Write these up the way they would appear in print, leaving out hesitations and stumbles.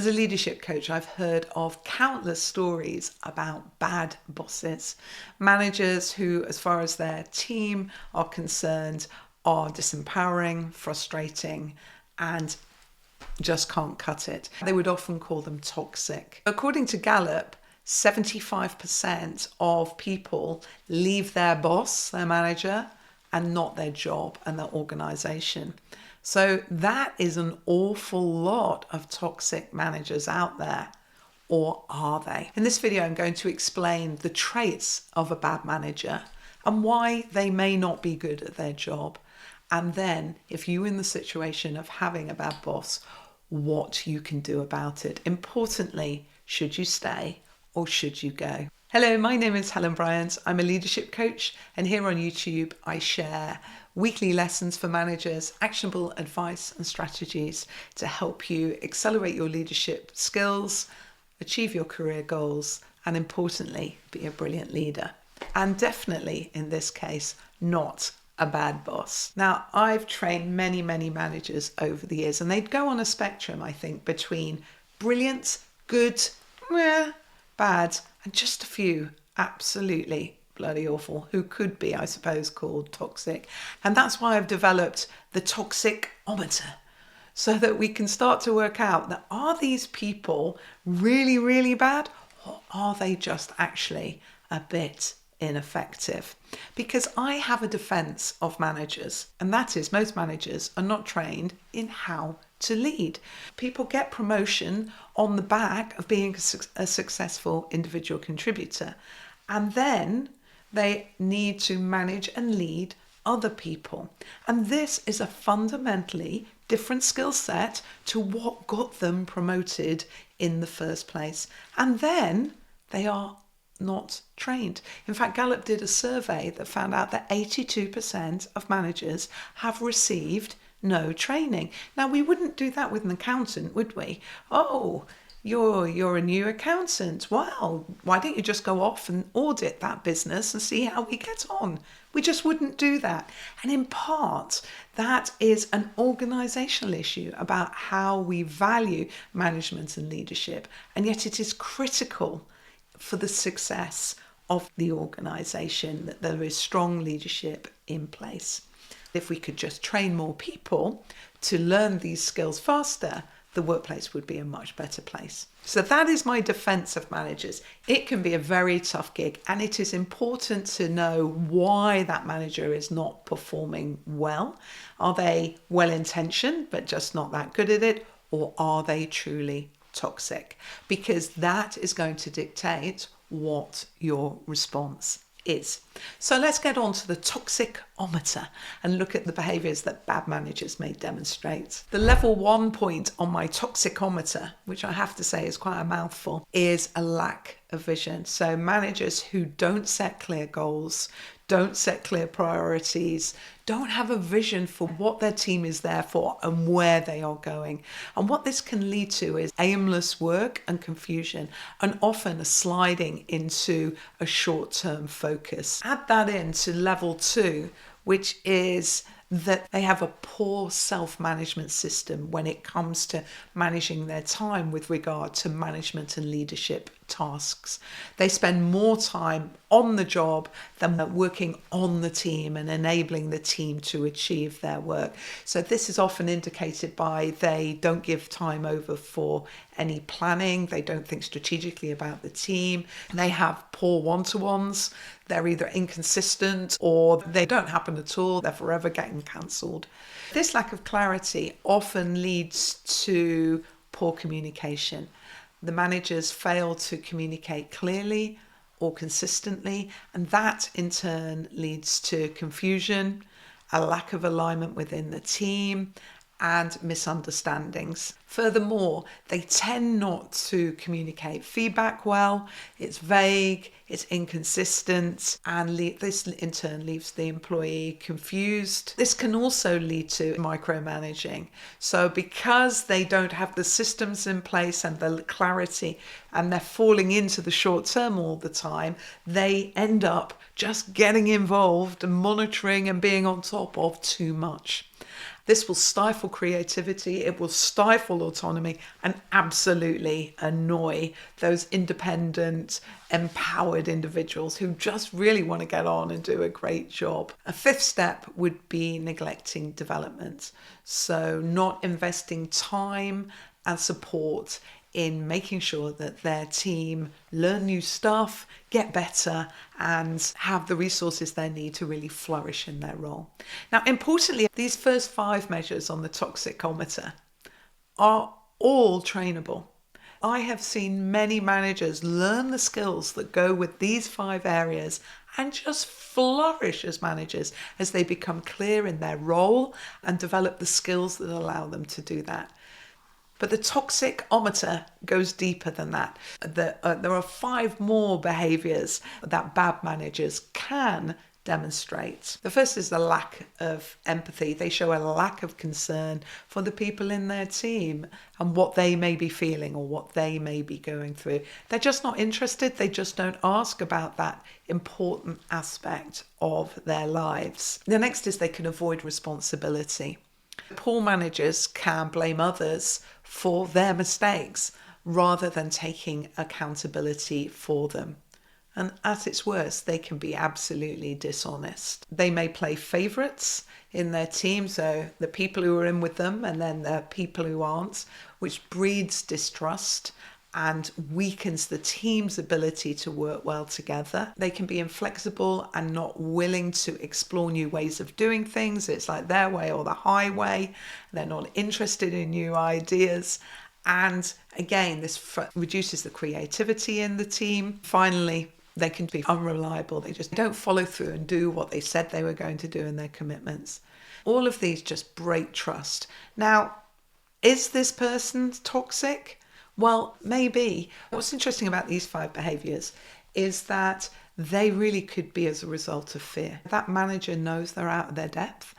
As a leadership coach, I've heard of countless stories about bad bosses, managers who, as far as their team are concerned, are disempowering, frustrating, and just can't cut it. They would often call them toxic. According to Gallup, 75% of people leave their boss, their manager, and not their job and their organization. So that is an awful lot of toxic managers out there. Or are they? In this video, I'm going to explain the traits of a bad manager and why they may not be good at their job. And then, if you're in the situation of having a bad boss, what you can do about it. Importantly, should you stay or should you go? Hello, my name is Helen Bryant. I'm a leadership coach, and here on YouTube, I share weekly lessons for managers, actionable advice and strategies to help you accelerate your leadership skills, achieve your career goals, and importantly, be a brilliant leader. And definitely, in this case, not a bad boss. Now, I've trained many managers over the years, and they'd go on a spectrum, I think, between brilliant, good, bad, and just a few absolutely bloody awful, who could be, I suppose, called toxic. And that's why I've developed the toxicometer, so that we can start to work out that are these people really bad, or are they just actually a bit ineffective? Because I have a defense of managers, and that is most managers are not trained in how to lead. People get promotion on the back of being a successful individual contributor, and then they need to manage and lead other people. And this is a fundamentally different skill set to what got them promoted in the first place. And then they are not trained. In fact, Gallup did a survey that found out that 82% of managers have received no training. Now, we wouldn't do that with an accountant, would we? Oh, you're a new accountant. Well, why don't you just go off and audit that business and see how we get on? We just wouldn't do that. And in part, that is an organizational issue about how we value management and leadership. And yet it is critical for the success of the organization that there is strong leadership in place. If we could just train more people to learn these skills faster, the workplace would be a much better place. So that is my defense of managers. It can be a very tough gig, and it is important to know why that manager is not performing well. Are they well-intentioned but just not that good at it, or are they truly toxic? Because that is going to dictate what your response is. So let's get on to the toxicometer and look at the behaviours that bad managers may demonstrate. The level 1 point on my toxicometer, which I have to say is quite a mouthful, is a lack of vision. So managers who don't set clear goals, don't set clear priorities, don't have a vision for what their team is there for and where they are going. And what this can lead to is aimless work and confusion, and often a sliding into a short-term focus. Add that into level 2, which is that they have a poor self-management system when it comes to managing their time with regard to management and leadership tasks. They spend more time on the job than working on the team and enabling the team to achieve their work. So this is often indicated by they don't give time over for any planning, they don't think strategically about the team, they have poor one-to-ones, they're either inconsistent or they don't happen at all, they're forever getting cancelled. This lack of clarity often leads to poor communication. The managers fail to communicate clearly or consistently, and that in turn leads to confusion, a lack of alignment within the team, and misunderstandings. Furthermore, they tend not to communicate feedback well, it's vague, it's inconsistent, and this in turn leaves the employee confused. This can also lead to micromanaging. So because they don't have the systems in place and the clarity, and they're falling into the short term all the time, they end up just getting involved and monitoring and being on top of too much. This will stifle creativity, it will stifle autonomy, and absolutely annoy those independent, empowered individuals who just really want to get on and do a great job. A fifth step would be neglecting development. So, not investing time and support in making sure that their team learn new stuff, get better, and have the resources they need to really flourish in their role. Now, importantly, these first 5 measures on the toxicometer are all trainable. I have seen many managers learn the skills that go with these 5 areas and just flourish as managers as they become clear in their role and develop the skills that allow them to do that. But the toxicometer goes deeper than that. There are 5 more behaviours that bad managers can demonstrate. The first is the lack of empathy. They show a lack of concern for the people in their team and what they may be feeling or what they may be going through. They're just not interested. They just don't ask about that important aspect of their lives. The next is they can avoid responsibility. Poor managers can blame others for their mistakes rather than taking accountability for them. And at its worst, they can be absolutely dishonest. They may play favourites in their team, so the people who are in with them and then the people who aren't, which breeds distrust and weakens the team's ability to work well together. They can be inflexible and not willing to explore new ways of doing things. It's like their way or the highway. They're not interested in new ideas. And again, this reduces the creativity in the team. Finally, they can be unreliable. They just don't follow through and do what they said they were going to do in their commitments. All of these just break trust. Now, is this person toxic? Well, maybe. What's interesting about these 5 behaviours is that they really could be as a result of fear. That manager knows they're out of their depth,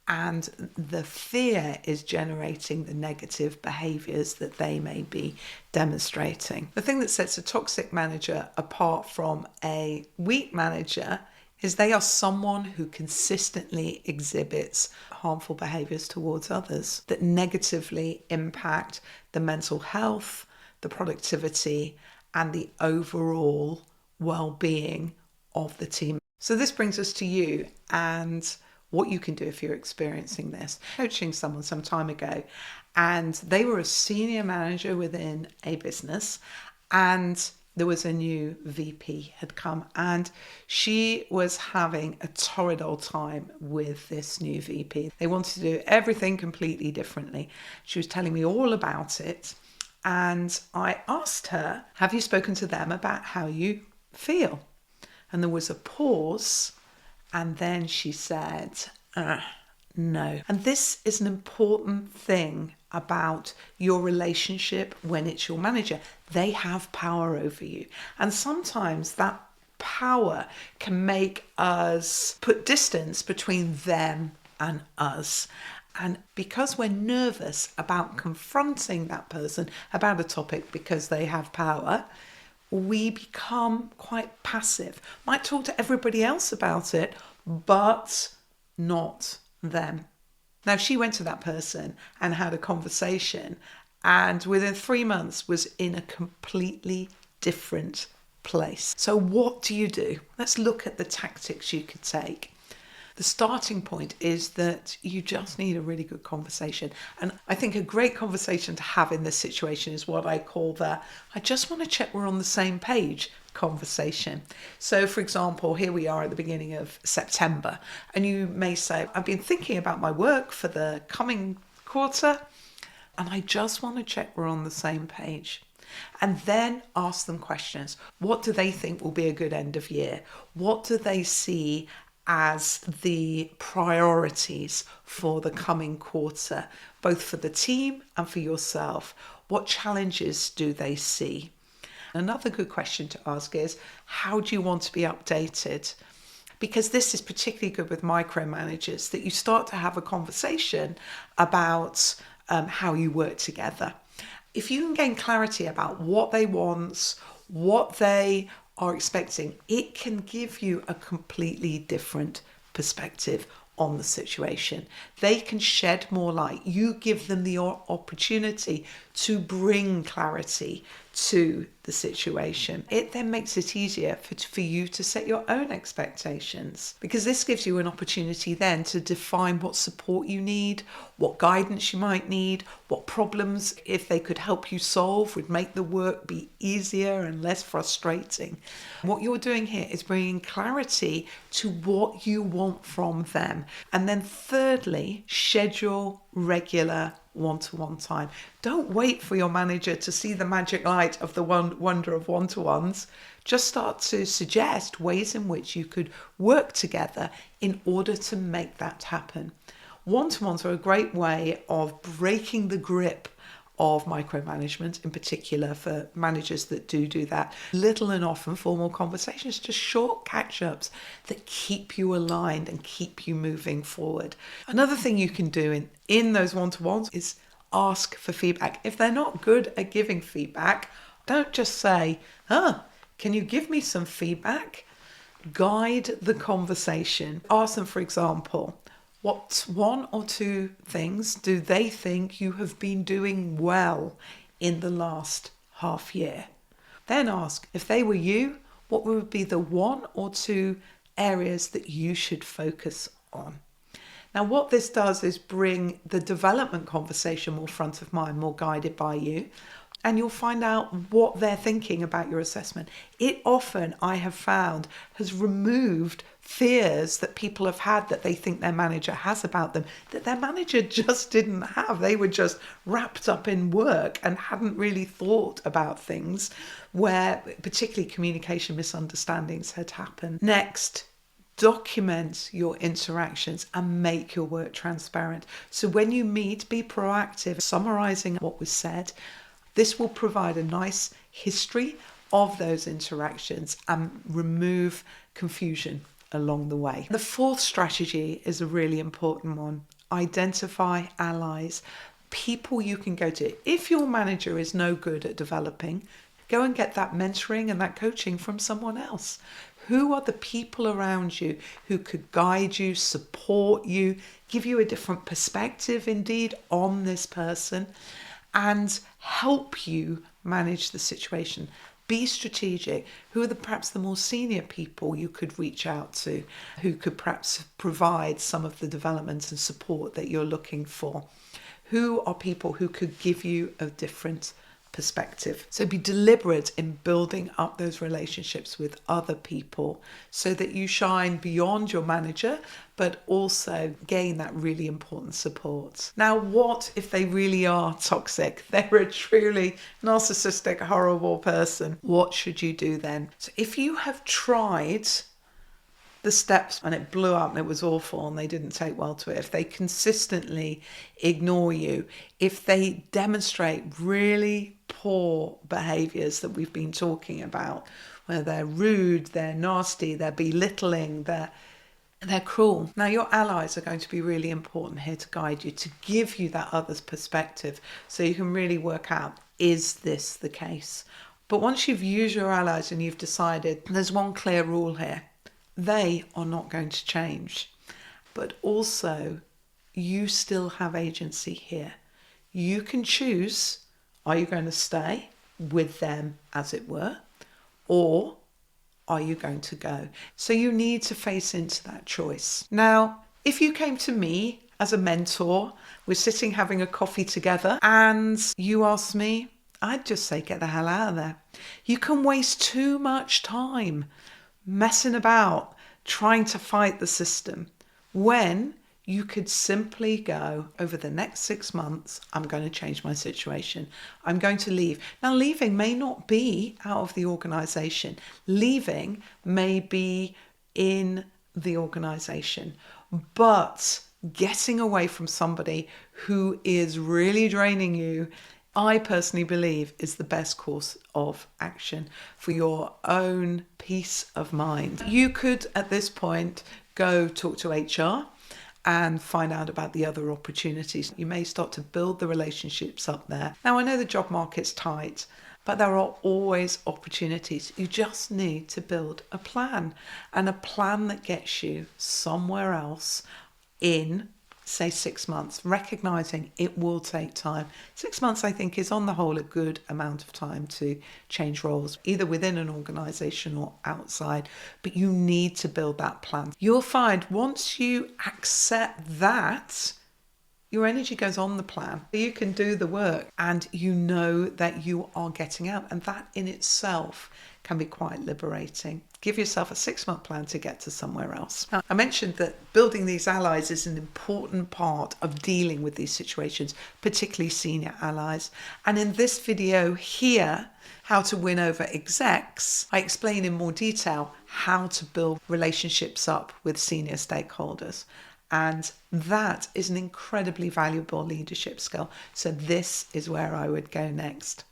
and the fear is generating the negative behaviours that they may be demonstrating. The thing that sets a toxic manager apart from a weak manager is they are someone who consistently exhibits harmful behaviours towards others that negatively impact the mental health, the productivity, and the overall well-being of the team. So this brings us to you and what you can do if you're experiencing this. Coaching someone some time ago, and they were a senior manager within a business, and there was a new VP had come, and she was having a torrid old time with this new VP. They wanted to do everything completely differently. She was telling me all about it. And I asked her, have you spoken to them about how you feel? And there was a pause. And then she said, no. And this is an important thing about your relationship when it's your manager. They have power over you. And sometimes that power can make us put distance between them and us. And because we're nervous about confronting that person about a topic because they have power, we become quite passive. Might talk to everybody else about it, but not them. Now, she went to that person and had a conversation, and within 3 months was in a completely different place. So what do you do? Let's look at the tactics you could take. The starting point is that you just need a really good conversation. And I think a great conversation to have in this situation is what I call the I just want to check we're on the same page conversation. So, for example, here we are at the beginning of September, and you may say, I've been thinking about my work for the coming quarter, and I just want to check we're on the same page. And then ask them questions. What do they think will be a good end of year? What do they see as the priorities for the coming quarter, both for the team and for yourself? What challenges do they see? Another good question to ask is, how do you want to be updated? Because this is particularly good with micromanagers, that you start to have a conversation about how you work together. If you can gain clarity about what they want, what they are expecting, it can give you a completely different perspective on the situation. They can shed more light. You give them the opportunity to bring clarity to the situation. It then makes it easier for you to set your own expectations, because this gives you an opportunity then to define what support you need, what guidance you might need, what problems, if they could help you solve, would make the work be easier and less frustrating. What you're doing here is bringing clarity to what you want from them. And then thirdly, schedule regular one-to-one time. Don't wait for your manager to see the magic light of the wonder of one-to-ones. Just start to suggest ways in which you could work together in order to make that happen. One-to-ones are a great way of breaking the grip of micromanagement, in particular for managers that do that. Little and often formal conversations, just short catch-ups that keep you aligned and keep you moving forward. Another thing you can do in those one-to-ones is ask for feedback. If they're not good at giving feedback, don't just say, can you give me some feedback? Guide the conversation. Ask them, for example, what one or two things do they think you have been doing well in the last half year? Then ask, if they were you, what would be the one or two areas that you should focus on? Now, what this does is bring the development conversation more front of mind, more guided by you, and you'll find out what they're thinking about your assessment. It often, I have found, has removed fears that people have had that they think their manager has about them, that their manager just didn't have. They were just wrapped up in work and hadn't really thought about things where particularly communication misunderstandings had happened. Next, document your interactions and make your work transparent. So when you meet, be proactive, summarizing what was said. This will provide a nice history of those interactions and remove confusion along the way. The fourth strategy is a really important one. Identify allies, people you can go to. If your manager is no good at developing, go and get that mentoring and that coaching from someone else. Who are the people around you who could guide you, support you, give you a different perspective indeed on this person, and help you manage the situation? Be strategic. Who are perhaps the more senior people you could reach out to, who could perhaps provide some of the development and support that you're looking for? Who are people who could give you a different perspective? So be deliberate in building up those relationships with other people so that you shine beyond your manager, but also gain that really important support. Now, what if they really are toxic? They're a truly narcissistic, horrible person. What should you do then? So if you have tried the steps and it blew up and it was awful and they didn't take well to it, if they consistently ignore you, if they demonstrate really poor behaviours that we've been talking about, where they're rude, they're nasty, they're belittling, they're cruel. Now, your allies are going to be really important here to guide you, to give you that other's perspective so you can really work out, is this the case? But once you've used your allies and you've decided, there's one clear rule here. They are not going to change. But also, you still have agency here. You can choose, are you going to stay with them, as it were, or are you going to go? So you need to face into that choice. Now, if you came to me as a mentor, we're sitting having a coffee together, and you asked me, I'd just say, get the hell out of there. You can waste too much time messing about, trying to fight the system, when you could simply go, over the next 6 months, I'm going to change my situation. I'm going to leave. Now, leaving may not be out of the organisation. Leaving may be in the organisation. But getting away from somebody who is really draining you, I personally believe, is the best course of action for your own peace of mind. You could, at this point, go talk to HR and find out about the other opportunities. You may start to build the relationships up there. Now, I know the job market's tight, but there are always opportunities. You just need to build a plan, and a plan that gets you somewhere else in, say, 6 months, recognizing it will take time. 6 months, I think, is on the whole a good amount of time to change roles, either within an organization or outside, but you need to build that plan. You'll find once you accept that, your energy goes on the plan. You can do the work and you know that you are getting out, and that in itself can be quite liberating. Give yourself a 6-month plan to get to somewhere else. Now, I mentioned that building these allies is an important part of dealing with these situations, particularly senior allies. And in this video here, how to win over execs, I explain in more detail how to build relationships up with senior stakeholders. And that is an incredibly valuable leadership skill. So this is where I would go next.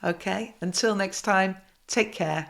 Okay, until next time, take care.